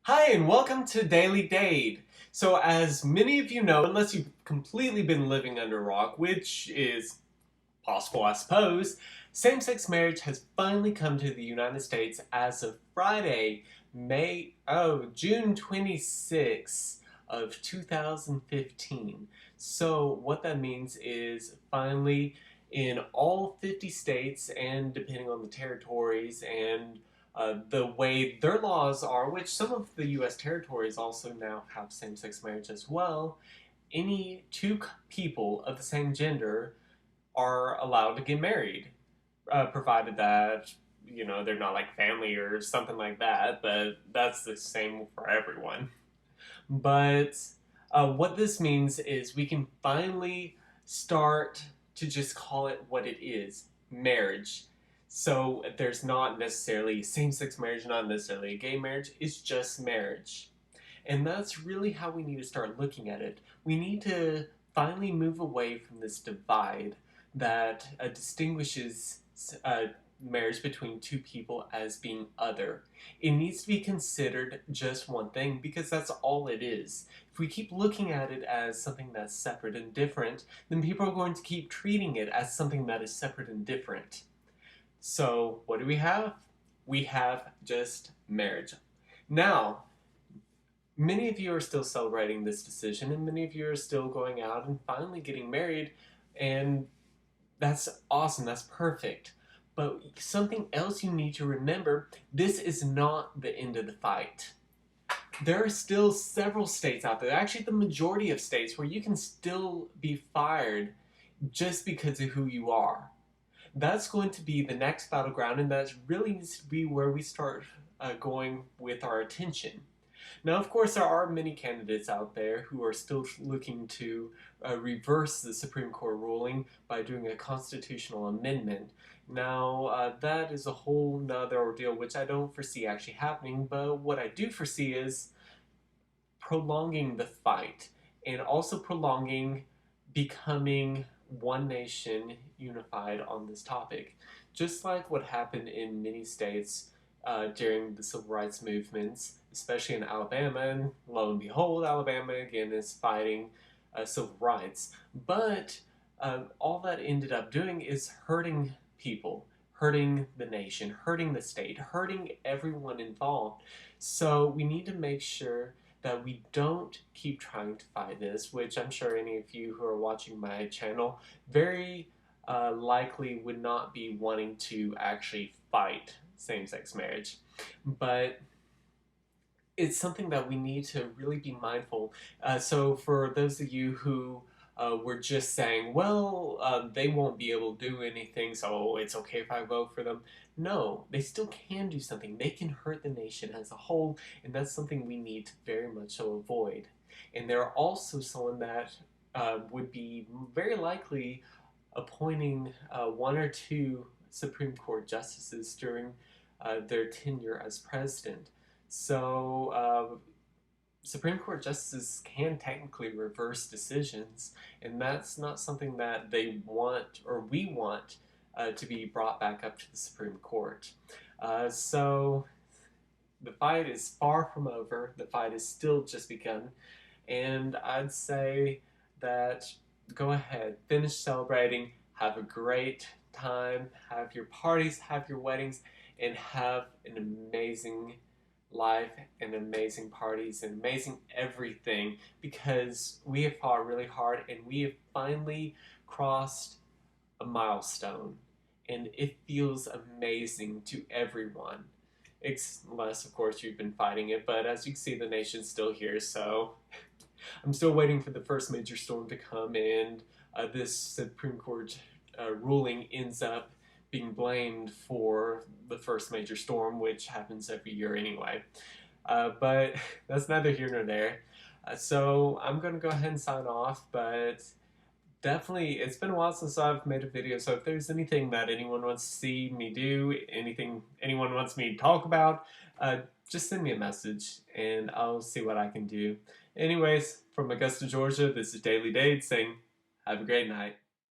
Hi, and welcome to Daily Dade. So, as many of you know, unless you've completely been living under a rock, which is possible, I suppose, same-sex marriage has finally come to the United States as of Friday, June 26th of 2015. So, what that means is finally in all 50 states, and depending on the territories and the way their laws are, which some of the U.S. territories also now have same-sex marriage as well, any two people of the same gender are allowed to get married, provided that they're not like family or something like that. But that's the same for everyone. But what this means is we can finally start to just call it what it is: marriage. So there's not necessarily same sex marriage, not necessarily a gay marriage, it's just marriage. And that's really how we need to start looking at it. We need to finally move away from this divide that distinguishes marriage between two people as being other. It needs to be considered just one thing because that's all it is. If we keep looking at it as something that's separate and different, then people are going to keep treating it as something that is separate and different. So, what do we have? We have just marriage. Now, many of you are still celebrating this decision, and many of you are still going out and finally getting married, and that's awesome, that's perfect. But something else you need to remember: this is not the end of the fight. There are still several states out there, actually, the majority of states, where you can still be fired just because of who you are. That's going to be the next battleground, and that really needs to be where we start going with our attention. Now, of course, there are many candidates out there who are still looking to reverse the Supreme Court ruling by doing a constitutional amendment. Now, that is a whole nother ordeal, which I don't foresee actually happening, but what I do foresee is prolonging the fight and also prolonging becoming one nation unified on this topic. Just like what happened in many states during the civil rights movements, especially in Alabama, and lo and behold, Alabama again is fighting civil rights. But all that ended up doing is hurting people, hurting the nation, hurting the state, hurting everyone involved. So we need to make sure that we don't keep trying to fight this, which I'm sure any of you who are watching my channel very likely would not be wanting to actually fight same-sex marriage. But it's something that we need to really be mindful. So for those of you who were just saying, well, they won't be able to do anything, so it's okay if I vote for them. No, they still can do something. They can hurt the nation as a whole, and that's something we need to very much so avoid. And they're also someone that would be very likely appointing one or two Supreme Court justices during their tenure as president. So, Supreme Court justices can technically reverse decisions, and that's not something that they want or we want to be brought back up to the Supreme Court. So, the fight is far from over. The fight is still just begun, and I'd say that go ahead, finish celebrating, have a great time, have your parties, have your weddings, and have an amazing life and amazing parties and amazing everything, because we have fought really hard and we have finally crossed a milestone, and it feels amazing to everyone. Unless, of course, you've been fighting it, but as you can see, the nation's still here, so I'm still waiting for the first major storm to come, and this Supreme Court ruling ends up being blamed for the first major storm, which happens every year anyway. But that's neither here nor there. So I'm going to go ahead and sign off, but definitely it's been a while since I've made a video, so if there's anything that anyone wants to see me do, anything anyone wants me to talk about, just send me a message and I'll see what I can do. Anyways, from Augusta, Georgia, this is Daily Dade saying, have a great night.